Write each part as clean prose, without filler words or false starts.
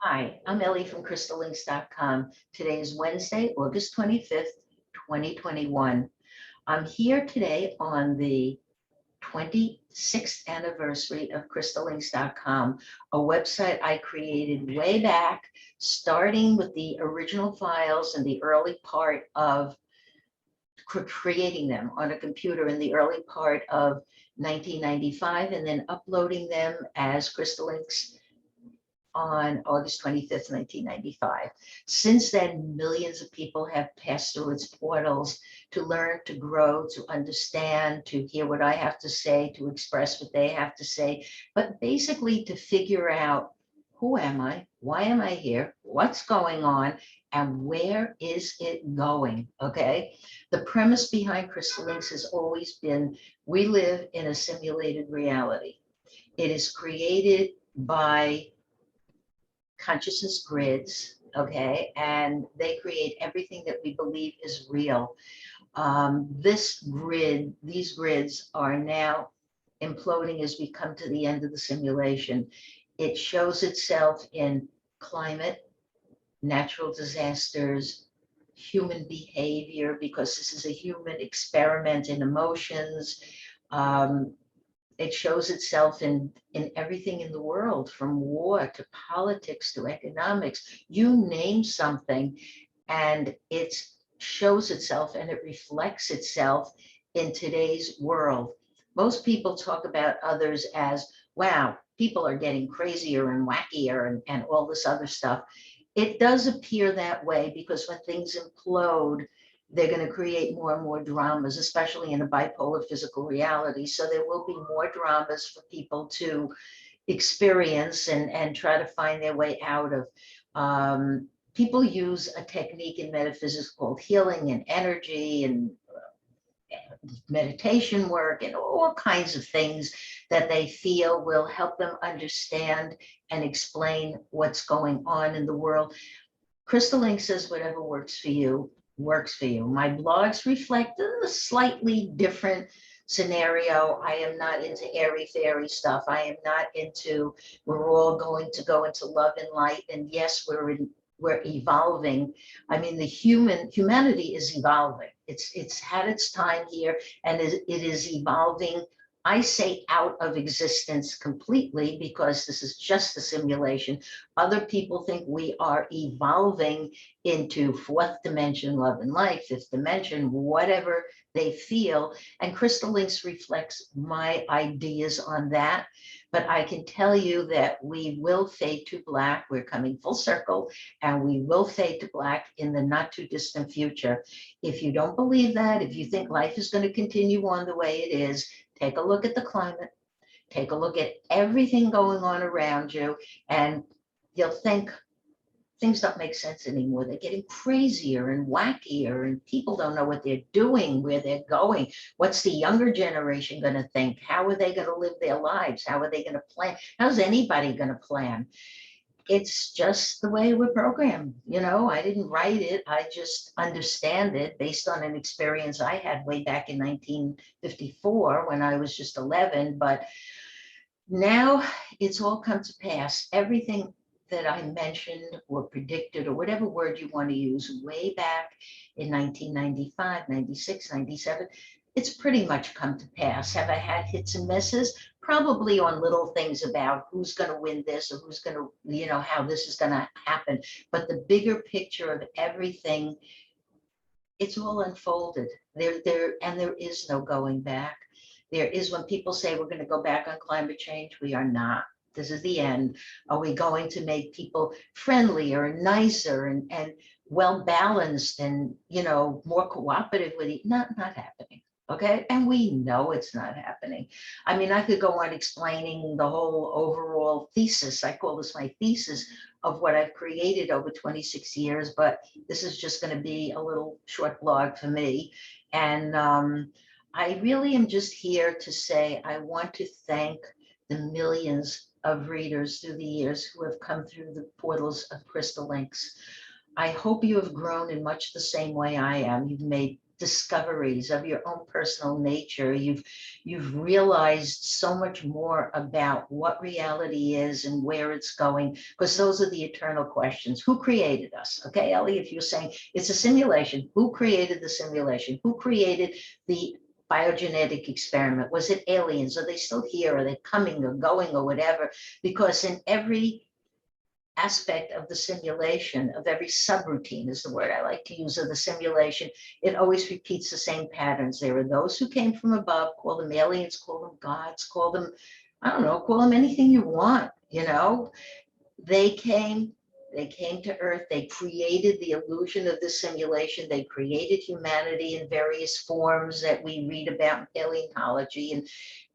Hi, I'm Ellie from Crystalinks.com. Today is Wednesday, August 25th, 2021. I'm here today on the 26th anniversary of Crystalinks.com, a website I created way back, starting with the original files in the early part of creating them on a computer in the early part of 1995, and then uploading them as Crystalinks on August 25th, 1995. Since then, millions of people have passed through its portals to learn, to grow, to understand, to hear what I have to say, to express what they have to say, but basically to figure out, who am I? Why am I here? What's going on? And where is it going? Okay. The premise behind Crystal Links has always been, we live in a simulated reality. It is created by consciousness grids, okay, and they create everything that we believe is real. These grids are now imploding as we come to the end of the simulation. It shows itself in climate, natural disasters, human behavior, because this is a human experiment in emotions. Um, it shows itself in everything in the world, from war to politics to economics. You name something, and it shows itself and it reflects itself in today's world. Most people talk about others as, wow, people are getting crazier and wackier and all this other stuff. It does appear that way because when things implode, they're going to create more and more dramas, especially in a bipolar physical reality. So there will be more dramas for people to experience and try to find their way out of. People use a technique in metaphysics called healing and energy and meditation work and all kinds of things that they feel will help them understand and explain what's going on in the world. Crystal Link says whatever works for you works for you. My blogs reflect a slightly different scenario. I am not into airy fairy stuff. I am not into, we're all going to go into love and light. And yes, we're evolving. I mean, humanity is evolving. It's had its time here, and it is evolving. I say out of existence completely because this is just a simulation. Other people think we are evolving into fourth dimension love and light, fifth dimension, whatever they feel. And Crystal Links reflects my ideas on that. But I can tell you that we will fade to black. We're coming full circle, and we will fade to black in the not too distant future. If you don't believe that, if you think life is going to continue on the way it is, take a look at the climate, take a look at everything going on around you, and you'll think things don't make sense anymore. They're getting crazier and wackier, and people don't know what they're doing, where they're going. What's the younger generation going to think? How are they going to live their lives? How are they going to plan? How's anybody going to plan? It's just the way we're programmed. I didn't write it. I just understand it based on an experience I had way back in 1954 when I was just 11. But now it's all come to pass. Everything that I mentioned or predicted, or whatever word you want to use, way back in 1995, 96, 97, it's pretty much come to pass. Have I had hits and misses? Probably on little things about who's going to win this or who's going to, how this is going to happen. But the bigger picture of everything, it's all unfolded. And there is no going back. There is, when people say we're going to go back on climate change, we are not. This is the end. Are we going to make people friendlier and nicer and well balanced and more cooperative with each? Not happening. Okay, and we know it's not happening. I mean, I could go on explaining the whole overall thesis. I call this my thesis of what I've created over 26 years, but this is just going to be a little short blog for me. And I really am just here to say I want to thank the millions of readers through the years who have come through the portals of Crystal Links. I hope you have grown in much the same way I am. You've made discoveries of your own personal nature. You've realized so much more about what reality is and where it's going, because those are the eternal questions. Who created us? Okay, Ellie, if you're saying it's a simulation, who created the simulation? Who created the biogenetic experiment? Was it aliens? Are they still here? Are they coming or going or whatever? Because in every aspect of the simulation, of every subroutine is the word I like to use, of the simulation, it always repeats the same patterns. There are those who came from above, call them aliens, call them gods, call them, I don't know, call them anything you want, you know. They came, they came to Earth, they created the illusion of the simulation, they created humanity in various forms that we read about in paleontology,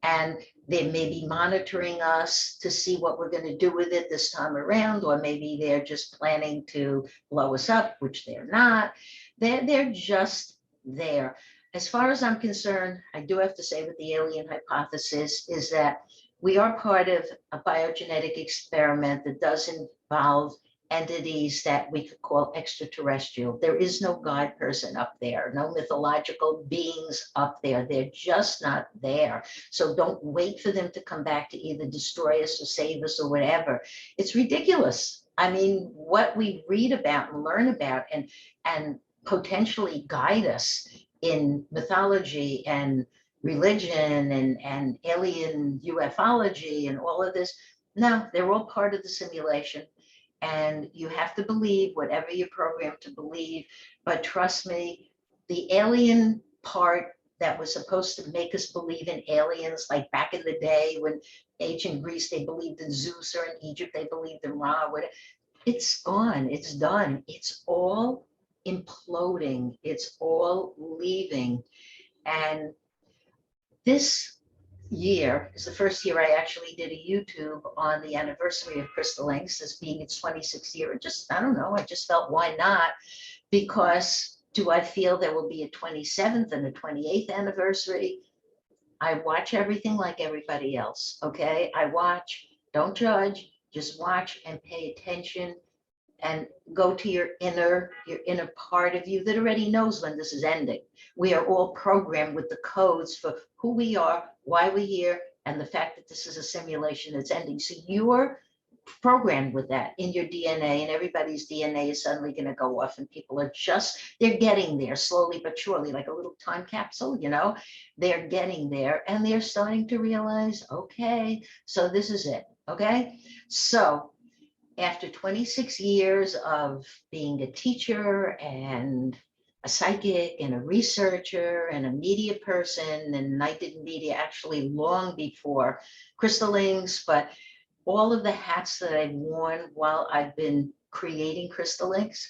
and they may be monitoring us to see what we're going to do with it this time around, or maybe they're just planning to blow us up, which they're not. They're just there. As far as I'm concerned, I do have to say with the alien hypothesis is that we are part of a biogenetic experiment that does involve entities that we could call extraterrestrial. There is no God person up there, no mythological beings up there. They're just not there. So don't wait for them to come back to either destroy us or save us or whatever. It's ridiculous. I mean, what we read about and learn about and potentially guide us in mythology and religion and alien ufology and all of this, no, they're all part of the simulation. And you have to believe whatever you're programmed to believe. But trust me, the alien part that was supposed to make us believe in aliens, like back in the day when ancient Greece, they believed in Zeus, or in Egypt, they believed in Ra, whatever, it's gone, it's done. It's all imploding, it's all leaving. And this year is the first year I actually did a YouTube on the anniversary of Crystalinks as being its 26th year. It just, I don't know, I just felt why not? Because do I feel there will be a 27th and a 28th anniversary? I watch everything like everybody else, okay? I watch, don't judge, just watch and pay attention and go to your inner part of you that already knows when this is ending. We are all programmed with the codes for who we are, why we're here, and the fact that this is a simulation that's ending. So you're programmed with that in your DNA, and everybody's DNA is suddenly going to go off, and people are just, they're getting there slowly but surely, like a little time capsule, you know, they're getting there and they're starting to realize, okay, so this is it. Okay. So after 26 years of being a teacher and a psychic and a researcher and a media person, and I did media actually long before Crystalinks, but all of the hats that I've worn while I've been creating Crystalinks,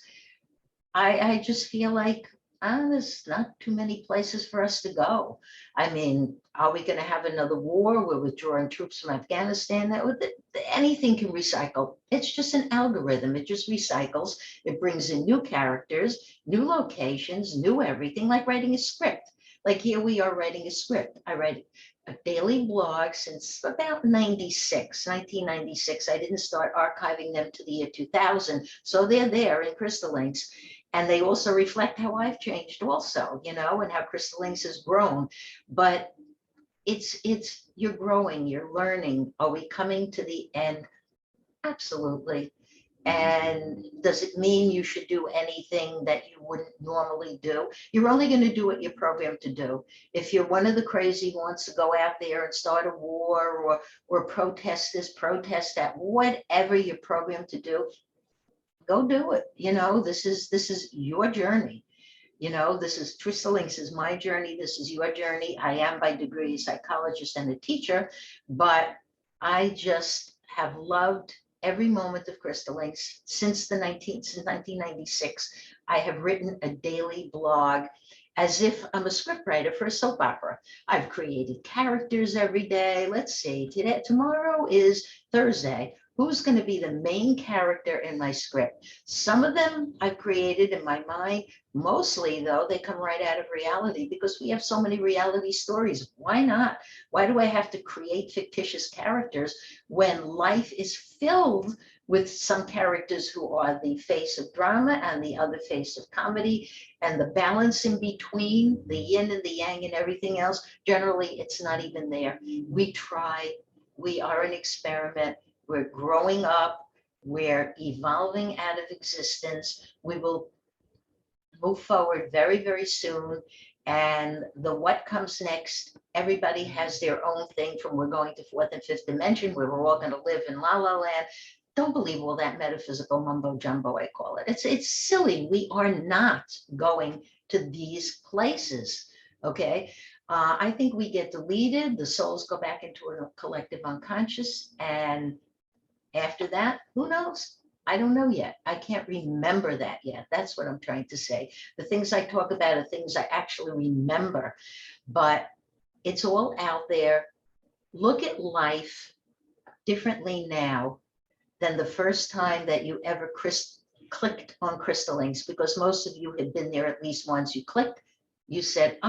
I just feel like there's not too many places for us to go. I mean, are we going to have another war? We're withdrawing troops from Afghanistan. Anything can recycle. It's just an algorithm. It just recycles. It brings in new characters, new locations, new everything, like writing a script. Like here we are writing a script. I write a daily blog since about 1996. I didn't start archiving them to the year 2000. So they're there in Crystalinks. And they also reflect how I've changed also, you know, and how Crystalinks has grown. But it's you're growing, you're learning. Are we coming to the end? Absolutely. And does it mean you should do anything that you wouldn't normally do? You're only going to do what you're programmed to do. If you're one of the crazy who wants to go out there and start a war or protest this, protest that, whatever you're programmed to do, go do it. You know, this is your journey. You know, this is Crystalinks is my journey. This is your journey. I am by degree a psychologist and a teacher, but I just have loved every moment of Crystalinks since 1996. I have written a daily blog as if I'm a scriptwriter for a soap opera. I've created characters every day. Let's see, tomorrow is Thursday. Who's going to be the main character in my script? Some of them I've created in my mind. Mostly, though, they come right out of reality because we have so many reality stories. Why not? Why do I have to create fictitious characters when life is filled with some characters who are the face of drama and the other face of comedy, and the balance in between, the yin and the yang and everything else, generally it's not even there. We try, we are an experiment, we're growing up, we're evolving out of existence. We will move forward very, very soon. And the what comes next, everybody has their own thing, from we're going to fourth and fifth dimension, where we're all going to live in la la land. Don't believe all that metaphysical mumbo jumbo, I call it. It's silly. We are not going to these places. Okay. I think we get deleted. The souls go back into a collective unconscious. And after that, who knows? I don't know yet. I can't remember that yet. That's what I'm trying to say. The things I talk about are things I actually remember, but it's all out there. Look at life differently now than the first time that you ever clicked on Crystalinks, because most of you had been there at least once. You clicked, you said,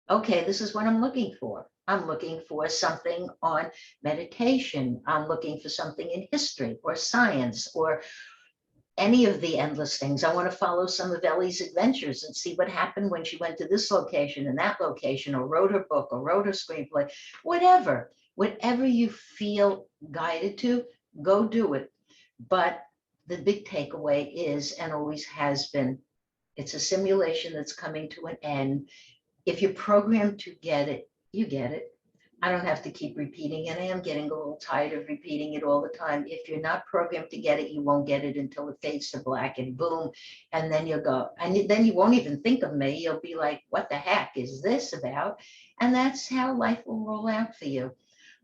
okay, this is what I'm looking for. I'm looking for something on meditation. I'm looking for something in history or science or any of the endless things. I want to follow some of Ellie's adventures and see what happened when she went to this location and that location, or wrote her book, or wrote her screenplay, whatever you feel guided to, go do it. But the big takeaway is, and always has been, it's a simulation that's coming to an end. If you're programmed to get it, you get it. I don't have to keep repeating it. I am getting a little tired of repeating it all the time. If you're not programmed to get it, you won't get it until it fades to black, and boom, and then you'll go. And then you won't even think of me. You'll be like, what the heck is this about? And that's how life will roll out for you.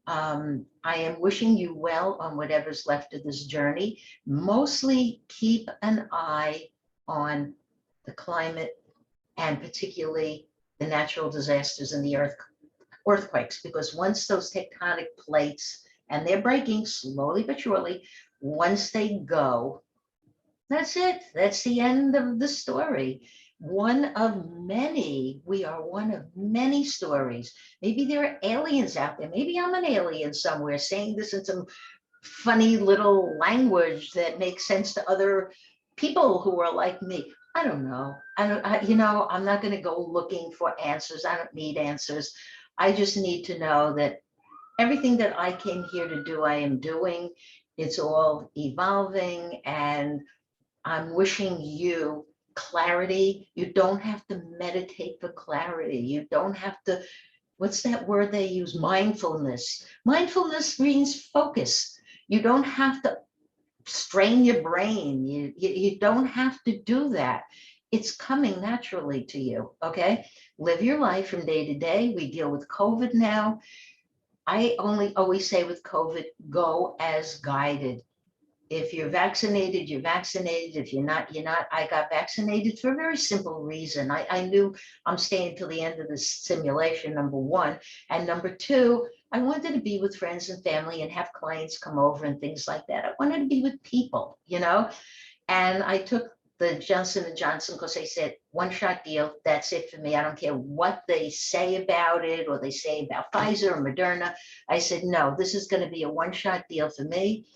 I am wishing you well on whatever's left of this journey. Mostly keep an eye on the climate, and particularly the natural disasters and the earthquakes, because once those tectonic plates, and they're breaking slowly but surely, once they go, that's it. That's the end of the story. One of many, we are one of many stories. Maybe there are aliens out there. Maybe I'm an alien somewhere saying this in some funny little language that makes sense to other people who are like me. I don't know. I'm not going to go looking for answers. I don't need answers. I just need to know that everything that I came here to do, I am doing. It's all evolving, and I'm wishing you clarity. You don't have to meditate for clarity. You don't have to, what's that word they use? Mindfulness. Mindfulness means focus. You don't have to strain your brain. You don't have to do that. It's coming naturally to you, okay? Live your life from day to day. We deal with COVID now. I always say with COVID, go as guided. If you're vaccinated, you're vaccinated. If you're not, you're not. I got vaccinated for a very simple reason. I knew I'm staying till the end of this simulation, number one. And number two, I wanted to be with friends and family and have clients come over and things like that. I wanted to be with people, and I took the Johnson & Johnson because they said, one-shot deal, that's it for me. I don't care what they say about it, or they say about Pfizer or Moderna. I said, no, this is going to be a one-shot deal for me.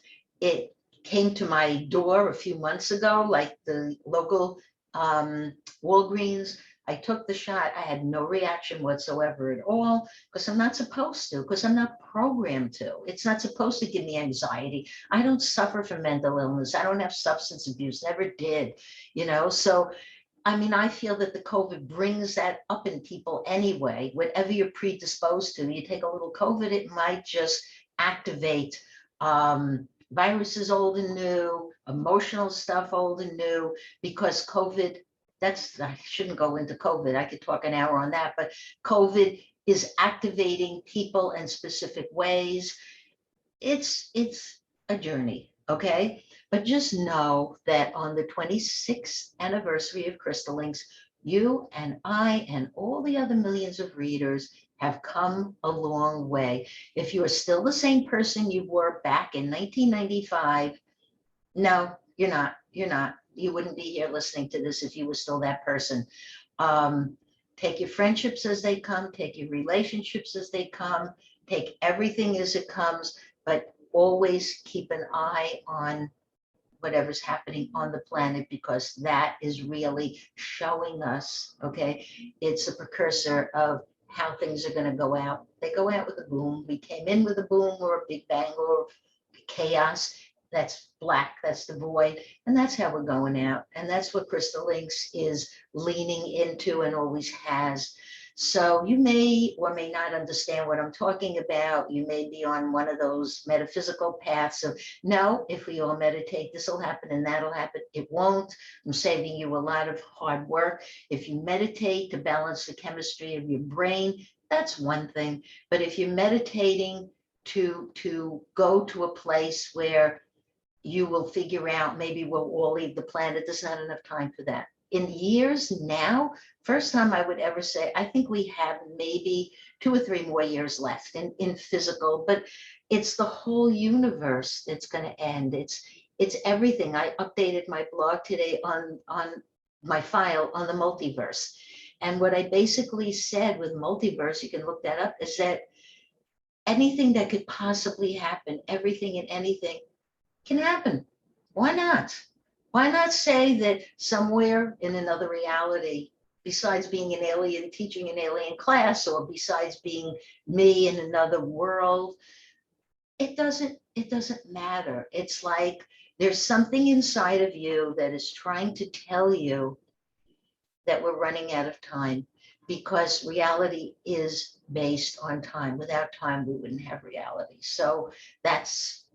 It came to my door a few months ago, like the local Walgreens. I took the shot. I had no reaction whatsoever at all, because I'm not supposed to, because I'm not programmed to. It's not supposed to give me anxiety. I don't suffer from mental illness. I don't have substance abuse, never did, So, I feel that the COVID brings that up in people anyway. Whatever you're predisposed to, you take a little COVID, it might just activate viruses old and new, emotional stuff old and new, because COVID, I shouldn't go into COVID. I could talk an hour on that, but COVID is activating people in specific ways. It's a journey, okay? But just know that on the 26th anniversary of Crystalinks, you and I and all the other millions of readers have come a long way. If you are still the same person you were back in 1995, no, you're not. You wouldn't be here listening to this if you were still that person. Take your friendships as they come, take your relationships as they come, take everything as it comes, but always keep an eye on whatever's happening on the planet, because that is really showing us, okay, it's a precursor of how things are going to go out. They go out with a boom. We came in with a boom or a big bang or chaos. That's black, that's the void, and that's how we're going out. And that's what Crystalinks is leaning into and always has. So you may or may not understand what I'm talking about. You may be on one of those metaphysical paths of, no, if we all meditate, this will happen and that'll happen. It won't. I'm saving you a lot of hard work. If you meditate to balance the chemistry of your brain, that's one thing. But if you're meditating to go to a place where you will figure out, maybe we'll all leave the planet, there's not enough time for that. In years now, first time I would ever say, I think we have maybe 2 or 3 more years left in physical, but it's the whole universe that's going to end. It's everything. I updated my blog today on my file on the multiverse. And what I basically said with multiverse, you can look that up, is that anything that could possibly happen, everything and anything can happen. Why not? Why not say that somewhere in another reality, besides being an alien teaching an alien class, or besides being me in another world, it doesn't matter. It's like there's something inside of you that is trying to tell you that we're running out of time, because reality is based on time. Without time, we wouldn't have reality. So that's,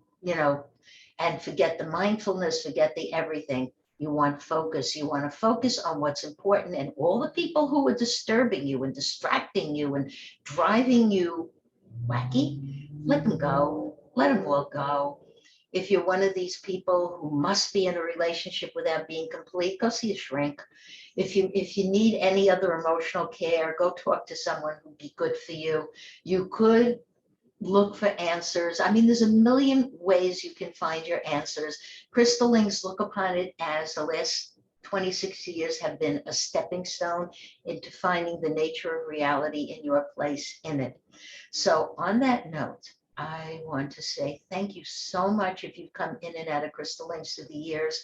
and forget the mindfulness, forget the everything. You want focus. You want to focus on what's important, and all the people who are disturbing you and distracting you and driving you wacky, let them go. Let them all go. If you're one of these people who must be in a relationship without being complete, go see a shrink. If you need any other emotional care, go talk to someone who'd be good for you. You could look for answers. I mean, there's a million ways you can find your answers. Crystalinks look upon it as the last 26 years have been a stepping stone into finding the nature of reality and your place in it. So on that note, I want to say thank you so much if you've come in and out of Crystalinks through the years.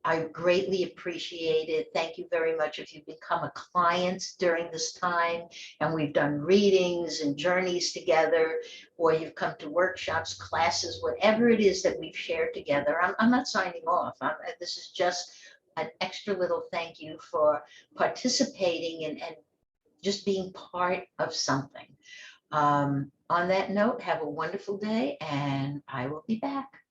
I greatly appreciate it. Thank you very much if you've become a client during this time and we've done readings and journeys together, or you've come to workshops, classes, whatever it is that we've shared together. I'm not signing off. This is just an extra little thank you for participating and just being part of something. On that note, have a wonderful day, and I will be back.